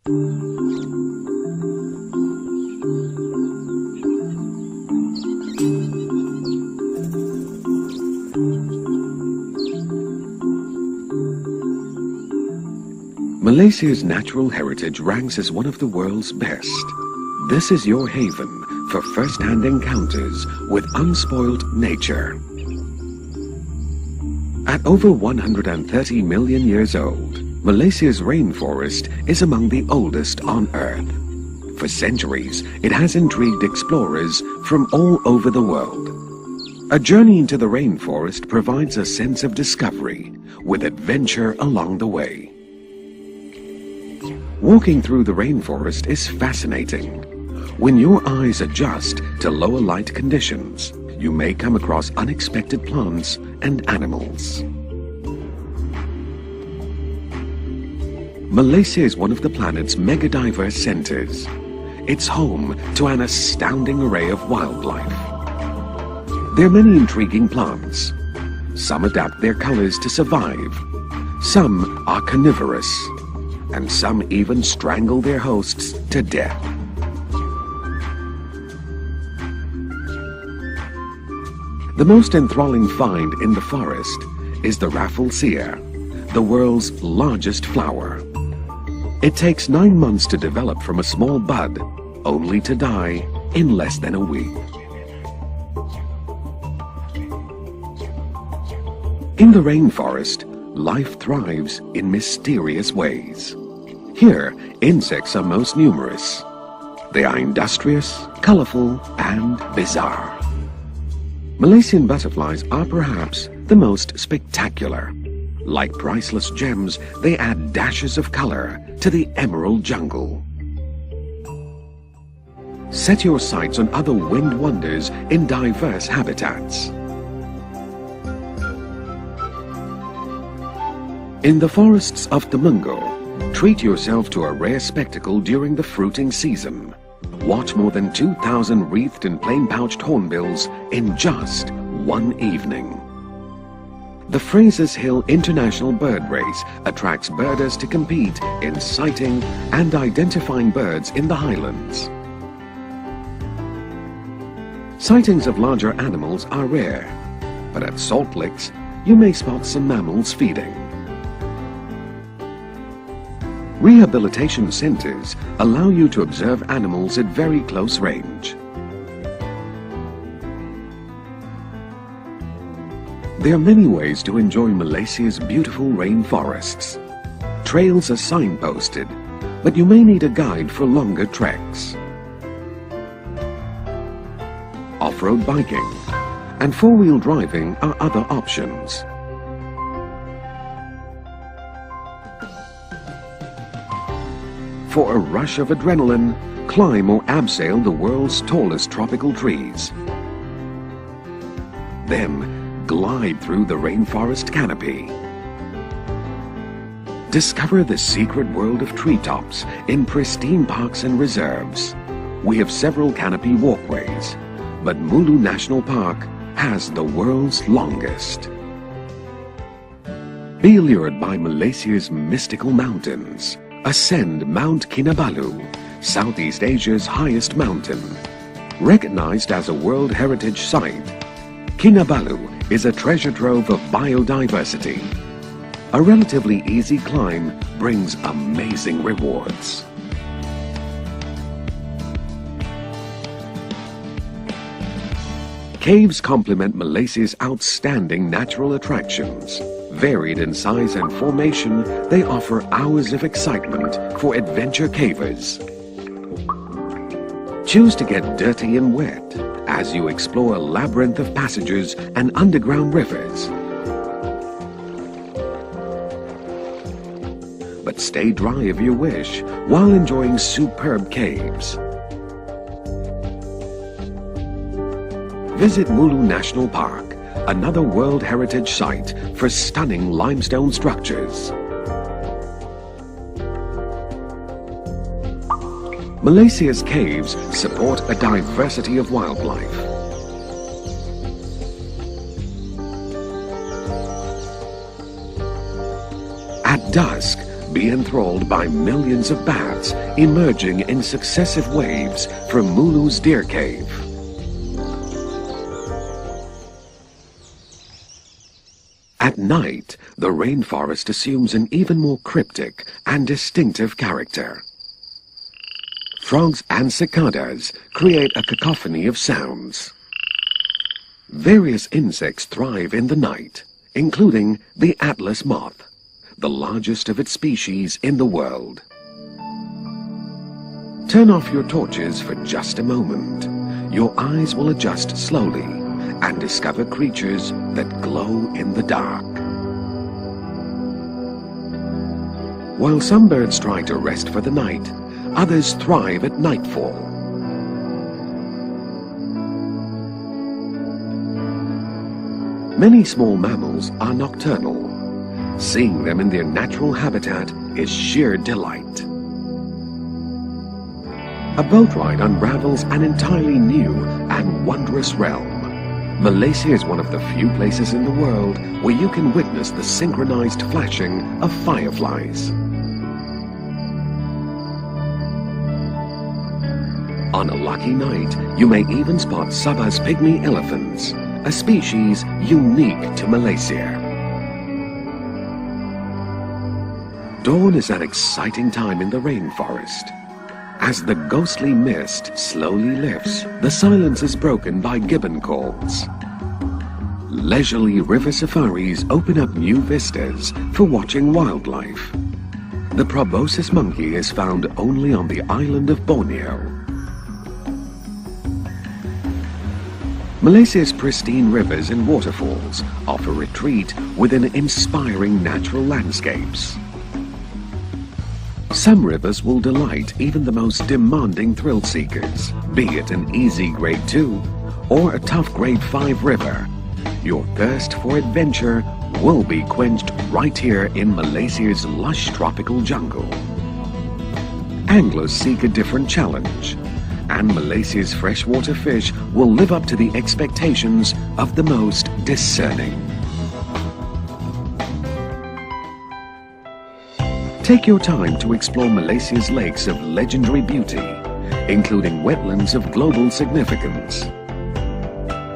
Malaysia's natural heritage ranks as one of the world's best. This is your haven for first-hand encounters with unspoiled nature. At over 130 million years old, Malaysia's rainforest is among the oldest on Earth. For centuries, it has intrigued explorers from all over the world. A journey into the rainforest provides a sense of discovery, with adventure along the way. Walking through the rainforest is fascinating. When your eyes adjust to lower light conditions, you may come across unexpected plants and animals. Malaysia is one of the planet's mega-diverse centers. It's home to an astounding array of wildlife. There are many intriguing plants. Some adapt their colors to survive. Some are carnivorous. And some even strangle their hosts to death. The most enthralling find in the forest is the rafflesia, the world's largest flower. It takes 9 months to develop from a small bud, only to die in less than a week. In the rainforest, life thrives in mysterious ways. Here, insects are most numerous. They are industrious, colorful, and bizarre. Malaysian butterflies are perhaps the most spectacular. Like priceless gems, they add dashes of color to the emerald jungle. Set your sights on other wind wonders in diverse habitats. In the forests of Temenggung, treat yourself to a rare spectacle during the fruiting season. Watch more than 2,000 wreathed and plain-pouched hornbills in just one evening. The Fraser's Hill International Bird Race attracts birders to compete in sighting and identifying birds in the highlands. Sightings of larger animals are rare, but at salt licks, you may spot some mammals feeding. Rehabilitation centers allow you to observe animals at very close range. There are many ways to enjoy Malaysia's beautiful rainforests. Trails are signposted, but you may need a guide for longer treks. Off-road biking and four-wheel driving are other options. For a rush of adrenaline, climb or abseil the world's tallest tropical trees. Then, glide through the rainforest canopy. Discover the secret world of treetops in pristine parks and reserves. We have several canopy walkways, but Mulu National Park has the world's longest. Be allured by Malaysia's mystical mountains. Ascend Mount Kinabalu, Southeast Asia's highest mountain. Recognized as a World Heritage Site, Kinabalu is a treasure trove of biodiversity. A relatively easy climb brings amazing rewards. Caves complement Malaysia's outstanding natural attractions. Varied in size and formation, they offer hours of excitement for adventure cavers. Choose to get dirty and wet as you explore a labyrinth of passages and underground rivers. But stay dry if you wish while enjoying superb caves. Visit Mulu National Park, another World Heritage Site for stunning limestone structures. Malaysia's caves support a diversity of wildlife. At dusk, be enthralled by millions of bats emerging in successive waves from Mulu's deer cave. At night, the rainforest assumes an even more cryptic and distinctive character. Frogs and cicadas create a cacophony of sounds. Various insects thrive in the night, including the Atlas moth, the largest of its species in the world. Turn off your torches for just a moment. Your eyes will adjust slowly and discover creatures that glow in the dark. While some birds try to rest for the night, others thrive at nightfall. Many small mammals are nocturnal. Seeing them in their natural habitat is sheer delight. A boat ride unravels an entirely new and wondrous realm. Malaysia is one of the few places in the world where you can witness the synchronized flashing of fireflies. On a lucky night, you may even spot Sabah's pygmy elephants, a species unique to Malaysia. Dawn is an exciting time in the rainforest. As the ghostly mist slowly lifts, the silence is broken by gibbon calls. Leisurely river safaris open up new vistas for watching wildlife. The proboscis monkey is found only on the island of Borneo. Malaysia's pristine rivers and waterfalls offer retreat within inspiring natural landscapes. Some rivers will delight even the most demanding thrill seekers, be it an easy grade 2 or a tough grade 5 river. Your thirst for adventure will be quenched right here in Malaysia's lush tropical jungle. Anglers seek a different challenge, and Malaysia's freshwater fish will live up to the expectations of the most discerning. Take your time to explore Malaysia's lakes of legendary beauty, including wetlands of global significance.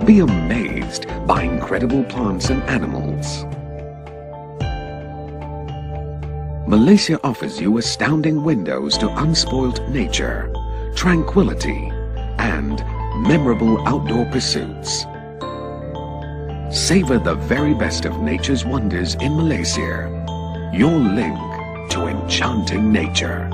Be amazed by incredible plants and animals. Malaysia offers you astounding windows to unspoilt nature, tranquility, and memorable outdoor pursuits. Savor the very best of nature's wonders in Malaysia. Your link to enchanting nature.